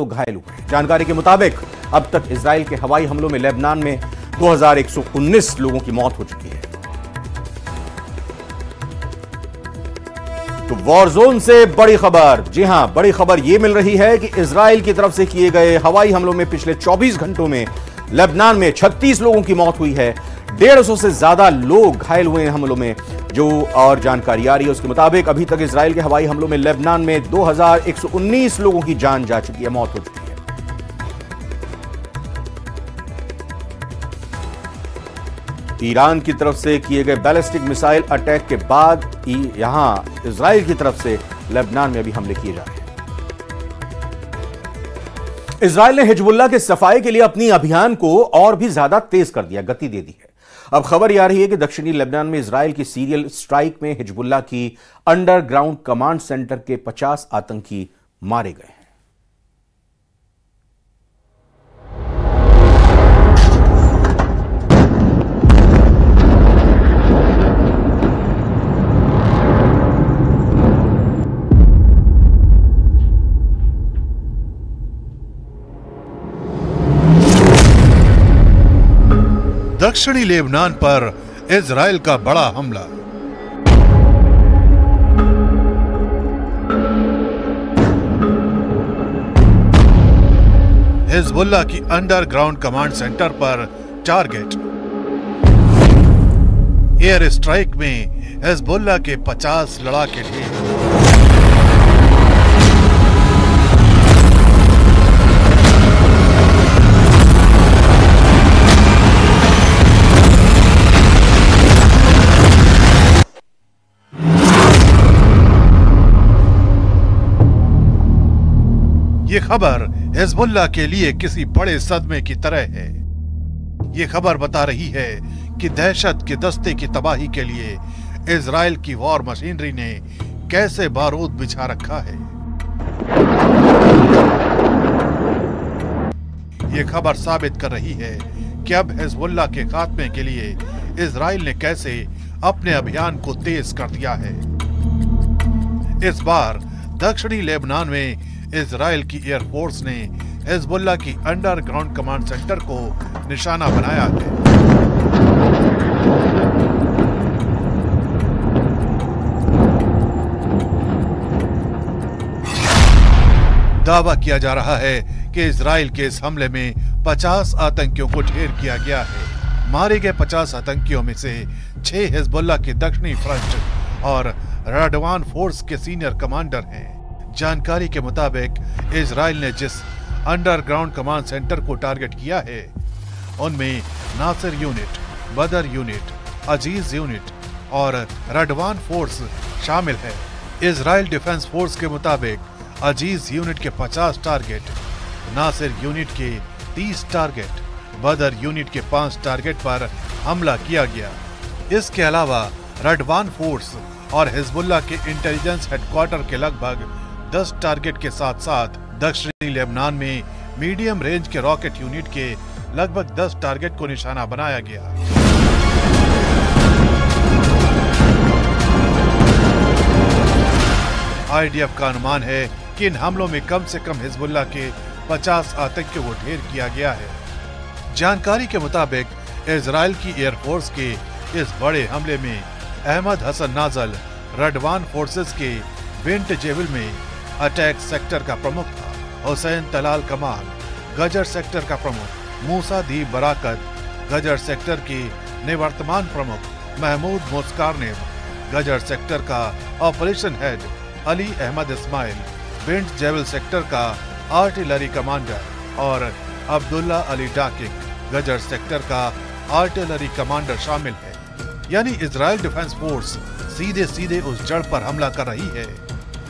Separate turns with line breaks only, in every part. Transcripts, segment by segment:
लोग घायल हुए। जानकारी के मुताबिक अब तक इजराइल के हवाई हमलों में लेबनान में 2119 लोगों की मौत हो चुकी है। तो वॉर जोन से बड़ी खबर, जी हां, बड़ी खबर यह मिल रही है कि इजराइल की तरफ से किए गए हवाई हमलों में पिछले 24 घंटों में लेबनान में 36 लोगों की मौत हुई है। 150 से ज्यादा लोग घायल हुए हैं हमलों में। जो और जानकारी आ रही है उसके मुताबिक अभी तक इजराइल के हवाई हमलों में लेबनान में 2119 लोगों की जान जा चुकी है, मौत हो चुकी है। ईरान की तरफ से किए गए बैलिस्टिक मिसाइल अटैक के बाद यहां इजराइल की तरफ से लेबनान में अभी हमले किए जा रहे हैं। इजराइल ने हिजबुल्लाह के सफाई के लिए अपनी अभियान को और भी ज्यादा तेज कर दिया, गति दे दी है। अब खबर यह आ रही है कि दक्षिणी लेबनान में इजराइल की सीरियल स्ट्राइक में हिजबुल्लाह की अंडरग्राउंड कमांड सेंटर के 50 आतंकी मारे गए हैं।
दक्षिणी लेबनान पर इजराइल का बड़ा हमला। हिजबुल्लाह की अंडरग्राउंड कमांड सेंटर पर टारगेट। एयर स्ट्राइक में हिजबुल्लाह के 50 लड़ाके ढेर। ये खबर हिजबुल्लाह के लिए किसी बड़े सदमे की तरह है। ये खबर बता रही है कि दहशत के दस्ते की तबाही के लिए इजराइल की वॉर मशीनरी ने कैसे बारूद बिछा रखा है। ये खबर साबित कर रही है कि अब हिजबुल्लाह के खात्मे के लिए इजराइल ने कैसे अपने अभियान को तेज कर दिया है। इस बार दक्षिणी लेबनान में इजराइल की एयरफोर्स ने हिजबुल्लाह की अंडरग्राउंड कमांड सेंटर को निशाना बनाया है। दावा किया जा रहा है कि इजराइल के इस हमले में 50 आतंकियों को ढेर किया गया है। मारे गए 50 आतंकियों में से 6 हिजबुल्लाह के दक्षिणी फ्रंट और राडवान फोर्स के सीनियर कमांडर हैं। जानकारी के मुताबिक इजराइल ने जिस अंडरग्राउंड कमांड सेंटर को टारगेट किया है उनमें नासिर यूनिट, बदर यूनिट, अजीज यूनिट और राडवान फोर्स शामिल है। इजराइल डिफेंस फोर्स के मुताबिक अजीज यूनिट के 50 टारगेट, नासिर यूनिट के 30 टारगेट, बदर यूनिट के 5 टारगेट पर हमला किया गया। इसके अलावा राडवान फोर्स और हिजबुल्लाह के इंटेलिजेंस हेडक्वार्टर के लगभग 10 टारगेट के साथ साथ दक्षिणी लेबनान में मीडियम रेंज के रॉकेट यूनिट के लगभग 10 टारगेट को निशाना बनाया गया। आईडीएफ का अनुमान है कि इन हमलों में कम से कम हिजबुल्लाह के 50 आतंकियों को ढेर किया गया है। जानकारी के मुताबिक इजराइल की एयरफोर्स के इस बड़े हमले में अहमद हसन नाजल राडवान फोर्सेस के बिंट जेविल में अटैक सेक्टर का प्रमुख था। हुसैन तलाल कमाल गजर सेक्टर का प्रमुख, मूसा दी बराकत गजर सेक्टर की निवर्तमान प्रमुख, महमूद मुस्कारनेब गजर सेक्टर का operation head, Ali Ahmed Ismail बिंट जेविल सेक्टर का आर्टिलरी कमांडर और अब्दुल्ला अली डाकिक गजर सेक्टर का आर्टिलरी कमांडर शामिल है। यानी इजराइल डिफेंस फोर्स सीधे सीधे उस जड़ पर हमला कर रही है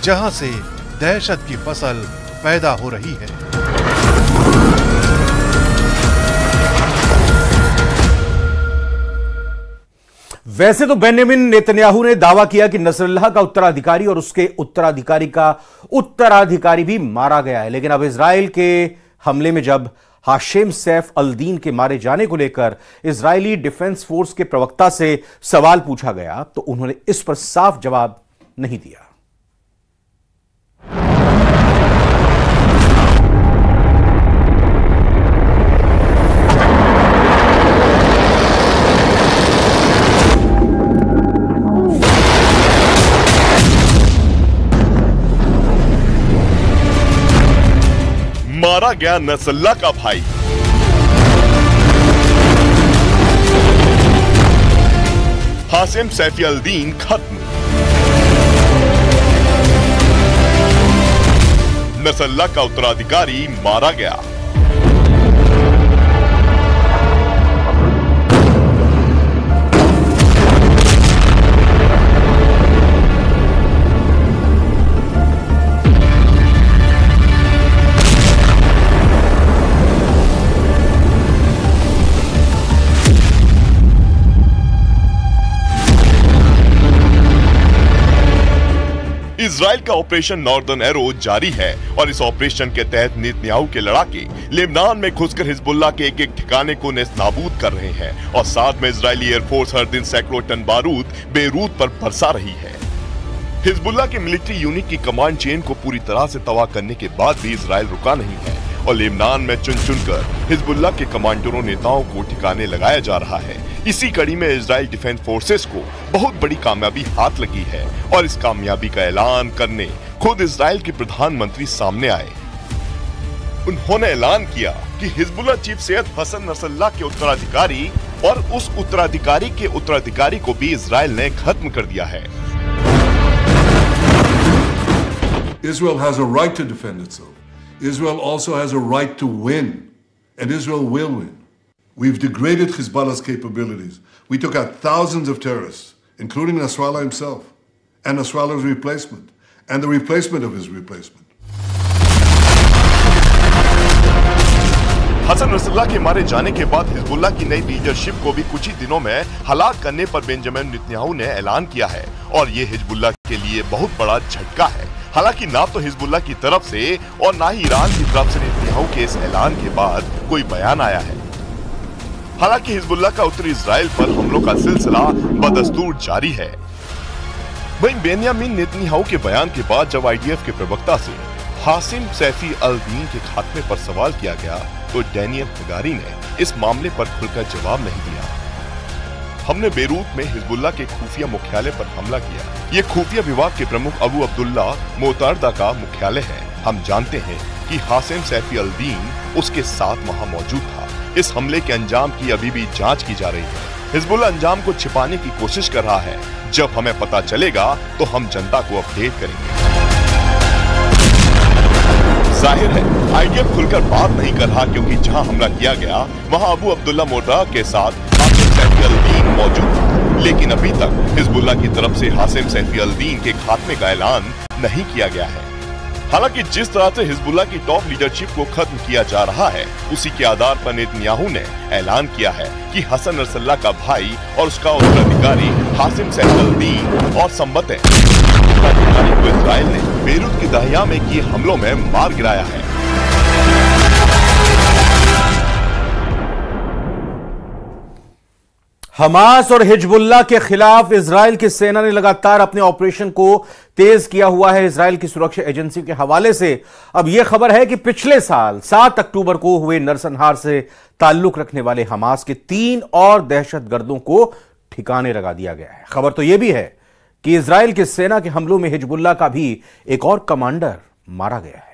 जहां से दहशत की फसल पैदा हो रही है।
वैसे तो बेंजामिन नेतन्याहू ने दावा किया कि नसरल्लाह का उत्तराधिकारी और उसके उत्तराधिकारी का उत्तराधिकारी भी मारा गया है, लेकिन अब इजराइल के हमले में जब हाशिम सैफ अल-दीन के मारे जाने को लेकर इजरायली डिफेंस फोर्स के प्रवक्ता से सवाल पूछा गया तो उन्होंने इस पर साफ जवाब नहीं दिया।
मारा गया नसरुल्लाह का भाई। हासिम सैफी अल-दीन खत्म। नसरुल्लाह का उत्तराधिकारी मारा गया। इजराइल का ऑपरेशन नॉर्दर्न एरो जारी है और इस ऑपरेशन के तहत नेतन्याहू के लड़ाके लेबनान में घुसकर हिजबुल्लाह के एक एक ठिकाने को नेस्तनाबूद कर रहे हैं और साथ में इजरायली एयरफोर्स हर दिन सैकड़ों टन बारूद बेरूत पर बरसा रही है। हिजबुल्लाह के मिलिट्री यूनिट की कमांड चेन को पूरी तरह से तबाह करने के बाद भी इजराइल रुका नहीं है और लेबनान में चुन चुनकर हिजबुल्लाह के कमांडरों नेताओं को ठिकाने लगाया जा रहा है। इसी कड़ी में इजराइल डिफेंस फोर्सेस को बहुत बड़ी कामयाबी हाथ लगी है और इस कामयाबी का ऐलान करने खुद इजराइल के प्रधानमंत्री सामने आए। उन्होंने ऐलान किया कि Hezbollah chief Sayyed Hassan Nasrallah के उत्तराधिकारी और उस उत्तराधिकारी के उत्तराधिकारी को भी इजराइल ने खत्म कर दिया है।
Israel has a right to defend itself. Israel also has a right to win, and Israel will win. We've degraded Hezbollah's capabilities. We took out thousands of terrorists, including Nasrallah himself, and Nasrallah's replacement, and the replacement of his replacement.
Hassan Nasrallah के मारे जाने के बाद Hezbollah की नई leadership को भी कुछ ही दिनों में हलाक करने पर बेंजामिन नेतन्याहू ने ऐलान किया है और ये हिजबुल्लाह के लिए बहुत बड़ा झटका है। हालांकि ना तो हिजबुल्लाह की तरफ से और ना ही ईरान की तरफ से नेतन्याहू के इस ऐलान के बाद कोई बयान आया है। हालांकि हिजबुल्लाह का उत्तरी इजराइल पर हमलों का सिलसिला बदस्तूर जारी है। वहीं बेंजामिन नेतन्याहू के बयान के बाद जब आईडीएफ के प्रवक्ता से हासिम सैफी अल-दीन के खात्मे पर सवाल किया गया तो डैनियल हगारी ने इस मामले पर खुलकर जवाब नहीं दिया। हमने बेरूत में हिजबुल्लाह के खुफिया मुख्यालय पर हमला किया। ये खुफिया विभाग के प्रमुख अबू अब्दुल्ला मोतारदा का मुख्यालय है। हम जानते हैं कि हासिम सैफी अल-दीन उसके साथ वहां मौजूद था। इस हमले के अंजाम की अभी भी जांच की जा रही है। हिजबुल्लाह अंजाम को छिपाने की कोशिश कर रहा है। जब हमें पता चलेगा तो हम जनता को अपडेट करेंगे। जाहिर है आईडीएफ खुलकर बात नहीं कर रहा क्योंकि जहां हमला किया गया वहां अबू अब्दुल्ला मोतारदा के साथ हासिम सैफी अल-दीन मौजूद था। लेकिन अभी तक हिजबुल्लाह की तरफ से हासिम सैफी अल-दीन के खात्मे का ऐलान नहीं किया गया है। हालांकि जिस तरह से हिजबुल्लाह की टॉप लीडरशिप को खत्म किया जा रहा है उसी के आधार पर नेतन्याहू ने ऐलान किया है कि हसन नसरुल्लाह का भाई और उसका उत्तराधिकारी हासिम सैफी अल-दीन और संबतें उत्तराधिकारी को इजराइल ने बेरूत की दहिया में किए हमलों में मार गिराया है।
हमास और हिजबुल्लाह के खिलाफ इजराइल की सेना ने लगातार अपने ऑपरेशन को तेज किया हुआ है। इजराइल की सुरक्षा एजेंसी के हवाले से अब यह खबर है कि पिछले साल 7 अक्टूबर को हुए नरसंहार से ताल्लुक रखने वाले हमास के 3 और दहशतगर्दों को ठिकाने लगा दिया गया है। खबर तो यह भी है कि इजराइल की सेना के हमलों में हिजबुल्लाह का भी एक और कमांडर मारा गया है।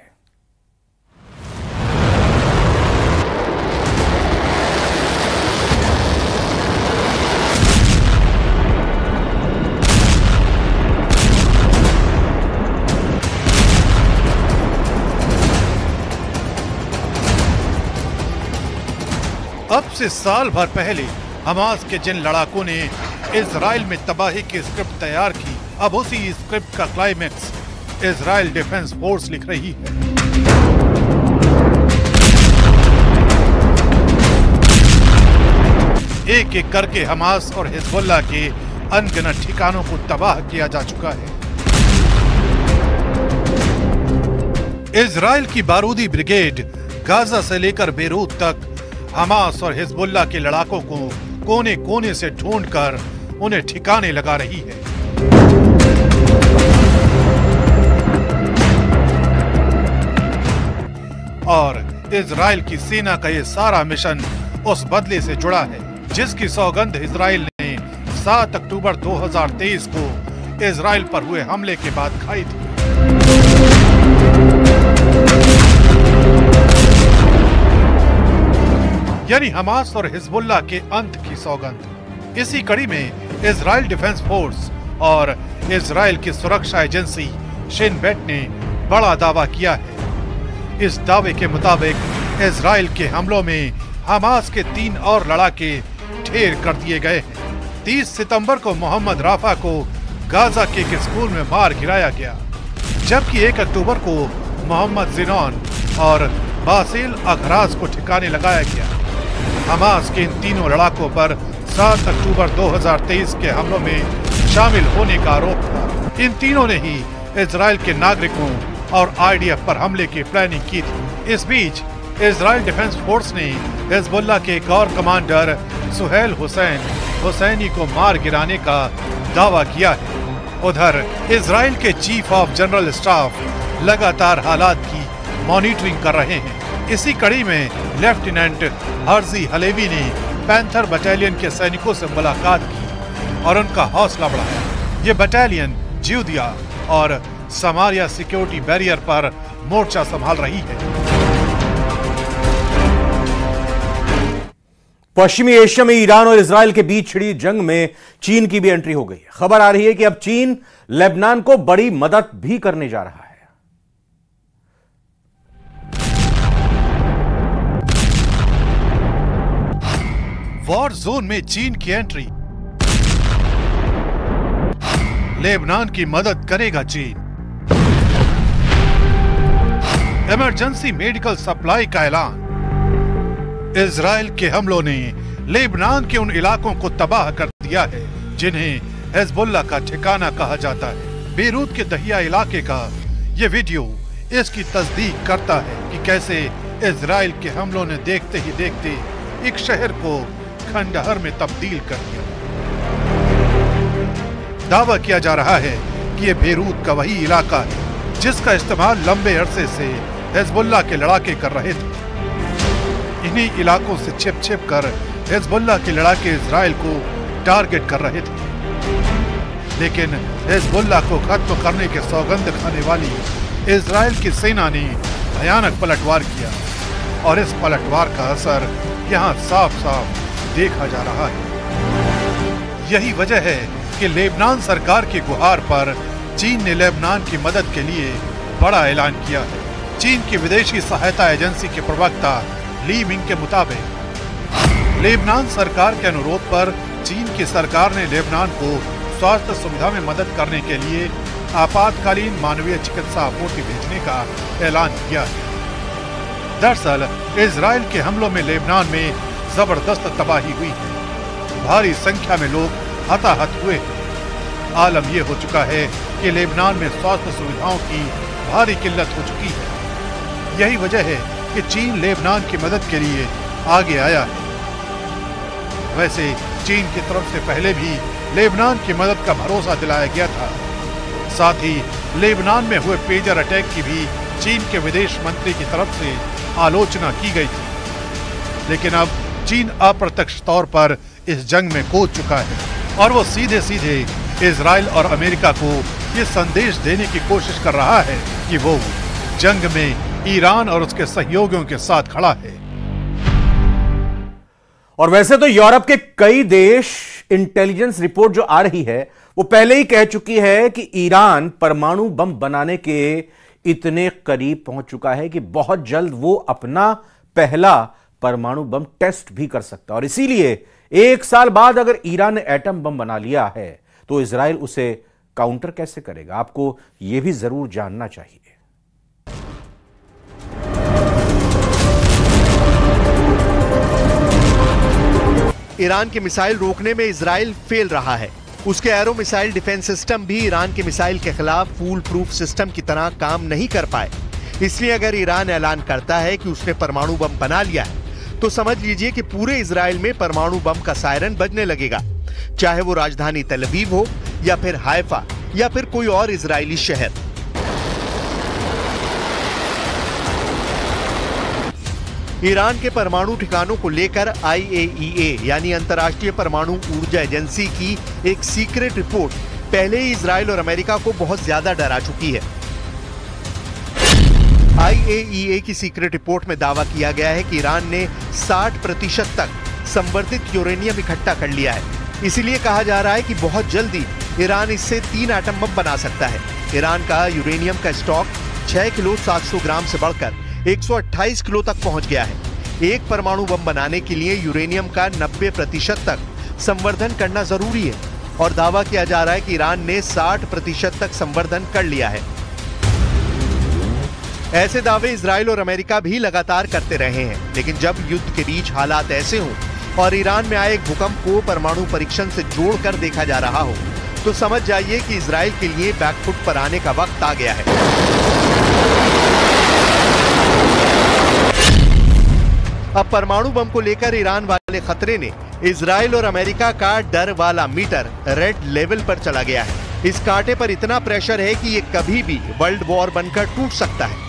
अब से साल भर पहले हमास के जिन लड़ाकों ने इजराइल में तबाही की स्क्रिप्ट तैयार की, अब उसी स्क्रिप्ट का क्लाइमेक्स इजराइल डिफेंस फोर्स लिख रही है। एक एक करके हमास और हिजबुल्लाह के अनगिनत ठिकानों को तबाह किया जा चुका है। इजराइल की बारूदी ब्रिगेड गाजा से लेकर बेरूत तक हमास और हिजबुल्लाह के लड़ाकों को कोने कोने से ढूंढकर उन्हें ठिकाने लगा रही है। और इजराइल की सेना का ये सारा मिशन उस बदले से जुड़ा है जिसकी सौगंध इजराइल ने 7 अक्टूबर 2023 को इजराइल पर हुए हमले के बाद खाई थी। यानी हमास और हिजबुल्लाह के अंत की सौगंध। इसी कड़ी में इजराइल डिफेंस फोर्स और इजराइल की सुरक्षा एजेंसी शिन बेट ने बड़ा दावा किया है। इस दावे के मुताबिक इजराइल के हमलों में हमास के 3 और लड़ाके ढेर कर दिए गए हैं। 30 सितंबर को मोहम्मद राफा को गाजा के एक स्कूल में मार गिराया गया, जबकि 1 अक्टूबर को मोहम्मद जिनॉन और बासिल अखराज को ठिकाने लगाया गया। हमास के इन तीनों लड़ाकों पर 7 अक्टूबर 2023 के हमलों में शामिल होने का आरोप था। इन तीनों ने ही इजराइल के नागरिकों और आईडीएफ पर हमले की प्लानिंग की थी। इस बीच इजराइल डिफेंस फोर्स ने हिजबुल्लाह के एक और कमांडर सुहेल हुसैनी को मार गिराने का दावा किया है। उधर इजराइल के चीफ ऑफ जनरल स्टाफ लगातार हालात की मॉनिटरिंग कर रहे हैं। इसी कड़ी में लेफ्टिनेंट हर्जी हलेवी ने पैंथर बटालियन के सैनिकों से मुलाकात की और उनका हौसला बढ़ाया। ये बटालियन ज्यूदिया और समारिया सिक्योरिटी बैरियर पर मोर्चा संभाल रही है।
पश्चिमी एशिया में ईरान और इजराइल के बीच छिड़ी जंग में चीन की भी एंट्री हो गई है। खबर आ रही है कि अब चीन लेबनान को बड़ी मदद भी करने जा रहा है।
वॉर जोन में चीन की एंट्री। लेबनान की मदद करेगा चीन। इमरजेंसी मेडिकल सप्लाई का ऐलान। इजराइल के हमलों ने लेबनान के उन इलाकों को तबाह कर दिया है जिन्हें हिजबुल्लाह का ठिकाना कहा जाता है। बेरूत के दहिया इलाके का ये वीडियो इसकी तस्दीक करता है कि कैसे इजराइल के हमलों ने देखते ही देखते एक शहर को खंडहर में तब्दील कर दिया। दावा किया जा रहा है कि ये बेरूत का वही इलाका है जिसका इस्तेमाल लंबे अरसे से हिजबुल्लाह के लड़ाके कर रहे थे। इन्हीं इलाकों से छिप कर हिजबुल्लाह के लड़ाके इजराइल को टारगेट कर रहे थे, लेकिन हिजबुल्लाह को खत्म करने के सौगंध खाने वाली इजराइल की सेना ने भयानक पलटवार किया और इस पलटवार का असर यहाँ साफ साफ देखा जा रहा है। यही वजह है कि लेबनान सरकार की गुहार पर चीन ने लेबनान की मदद के लिए बड़ा ऐलान किया है। चीन की विदेशी सहायता एजेंसी के प्रवक्ता ली मिंग के मुताबिक लेबनान सरकार के अनुरोध पर चीन की सरकार ने लेबनान को स्वास्थ्य सुविधा में मदद करने के लिए आपातकालीन मानवीय चिकित्सा आपूर्ति भेजने का ऐलान किया है। दरअसल इजराइल के हमलों में लेबनान में जबरदस्त तबाही हुई है। भारी संख्या में लोग हताहत हुए हैं। आलम यह हो चुका है कि लेबनान में स्वास्थ्य सुविधाओं की भारी किल्लत हो चुकी है। यही वजह है कि चीन लेबनान की मदद के लिए आगे आया है। वैसे चीन की तरफ से पहले भी लेबनान की मदद का भरोसा दिलाया गया था। साथ ही लेबनान में हुए पेजर अटैक की भी चीन के विदेश मंत्री की तरफ से आलोचना की गई थी। लेकिन अब चीन अप्रत्यक्ष तौर पर इस जंग में कूद चुका है और वो सीधे सीधे इजराइल और अमेरिका को ये संदेश देने की कोशिश कर रहा है कि वो जंग में ईरान और उसके सहयोगियों के साथ खड़ा है।
और वैसे तो यूरोप के कई देश, इंटेलिजेंस रिपोर्ट जो आ रही है वो पहले ही कह चुकी है कि ईरान परमाणु बम बनाने के इतने करीब पहुंच चुका है कि बहुत जल्द वो अपना पहला परमाणु बम टेस्ट भी कर सकता है। और इसीलिए 1 साल बाद अगर ईरान ने एटम बम बना लिया है तो इजराइल उसे काउंटर कैसे करेगा, आपको यह भी जरूर जानना चाहिए।
ईरान के मिसाइल रोकने में इजराइल फेल रहा है। उसके एरो मिसाइल डिफेंस सिस्टम भी ईरान के मिसाइल के खिलाफ फूल प्रूफ सिस्टम की तरह काम नहीं कर पाए। इसलिए अगर ईरान ऐलान करता है कि उसने परमाणु बम बना लिया है तो समझ लीजिए कि पूरे इजराइल में परमाणु बम का सायरन बजने लगेगा, चाहे वो राजधानी तेल अवीव हो या फिर हाइफा या फिर कोई और इजरायली शहर। ईरान के परमाणु ठिकानों को लेकर IAEA यानी अंतर्राष्ट्रीय परमाणु ऊर्जा एजेंसी की एक सीक्रेट रिपोर्ट पहले ही इजराइल और अमेरिका को बहुत ज्यादा डरा चुकी है। IAEA की सीक्रेट रिपोर्ट में दावा किया गया है कि ईरान ने 60% तक संवर्धित यूरेनियम इकट्ठा कर लिया है। इसीलिए कहा जा रहा है कि बहुत जल्दी ईरान इससे 3 एटम बम बना सकता है। ईरान का यूरेनियम का स्टॉक 6 किलो 700 ग्राम से बढ़कर 128 किलो तक पहुंच गया है। एक परमाणु बम बनाने के लिए यूरेनियम का 90% तक संवर्धन करना जरूरी है और दावा किया जा रहा है कि ईरान ने 60% तक संवर्धन कर लिया है। ऐसे दावे इजराइल और अमेरिका भी लगातार करते रहे हैं, लेकिन जब युद्ध के बीच हालात ऐसे हों और ईरान में आए एक भूकंप को परमाणु परीक्षण से जोड़कर देखा जा रहा हो, तो समझ जाइए कि इजराइल के लिए बैकफुट पर आने का वक्त आ गया है। अब परमाणु बम को लेकर ईरान वाले खतरे ने इजराइल और अमेरिका का डर वाला मीटर रेड लेवल पर चला गया है। इस कांटे पर इतना प्रेशर है कि ये कभी भी वर्ल्ड वॉर बनकर टूट सकता है।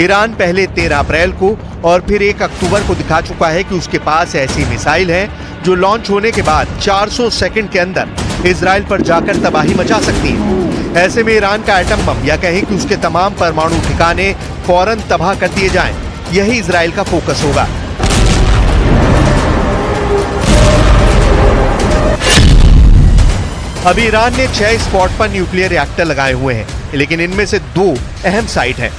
ईरान पहले 13 अप्रैल को और फिर 1 अक्टूबर को दिखा चुका है कि उसके पास ऐसी मिसाइल है जो लॉन्च होने के बाद 400 सेकंड के अंदर इजराइल पर जाकर तबाही मचा सकती है। ऐसे में ईरान का एटम बम या कहें कि उसके तमाम परमाणु ठिकाने फौरन तबाह कर दिए जाएं, यही इजराइल का फोकस होगा। अभी ईरान ने 6 स्पॉट पर न्यूक्लियर रिएक्टर लगाए हुए हैं, लेकिन इनमें से 2 अहम साइट हैं।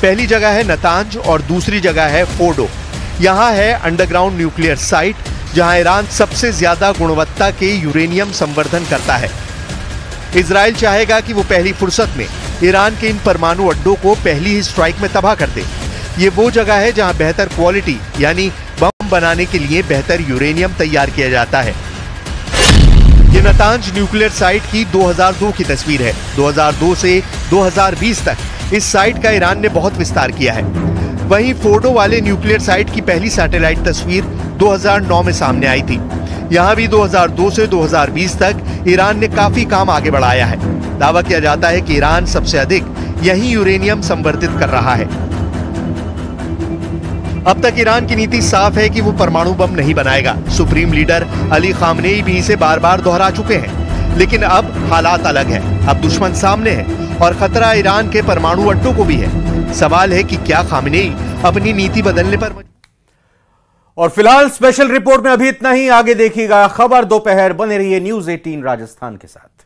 पहली जगह है नतांज और दूसरी जगह है फोर्डो। यहाँ है अंडरग्राउंड न्यूक्लियर साइट, जहाँ ईरान सबसे ज्यादा गुणवत्ता के यूरेनियम संवर्धन करता है। इजराइल चाहेगा कि वो पहली फुर्सत में ईरान के इन परमाणु अड्डों को पहली ही स्ट्राइक में तबाह कर दे। ये वो जगह है जहाँ बेहतर क्वालिटी यानी बम बनाने के लिए बेहतर यूरेनियम तैयार किया जाता है। ये नतांज न्यूक्लियर साइट की 2002 की तस्वीर है। 2002 से 2020 तक इस साइट का ईरान ने बहुत विस्तार किया है। वहीं फोर्डो वाले न्यूक्लियर साइट की पहली सैटेलाइट तस्वीर 2009 में सामने आई थी। यहाँ भी 2002 से 2020 तक ईरान ने काफी काम आगे बढ़ाया है। दावा किया जाता है कि ईरान सबसे अधिक यही यूरेनियम संवर्धित कर रहा है। अब तक ईरान की नीति साफ है कि वो परमाणु बम नहीं बनाएगा। सुप्रीम लीडर अली खामनेई भी इसे बार बार दोहरा चुके हैं, लेकिन अब हालात अलग है। अब दुश्मन सामने है और खतरा ईरान के परमाणु अड्डों को भी है। सवाल है कि क्या खामनेई अपनी नीति बदलने पर।
और फिलहाल स्पेशल रिपोर्ट में अभी इतना ही। आगे देखिएगा खबर दोपहर। बने रहिए न्यूज़ 18 राजस्थान के साथ।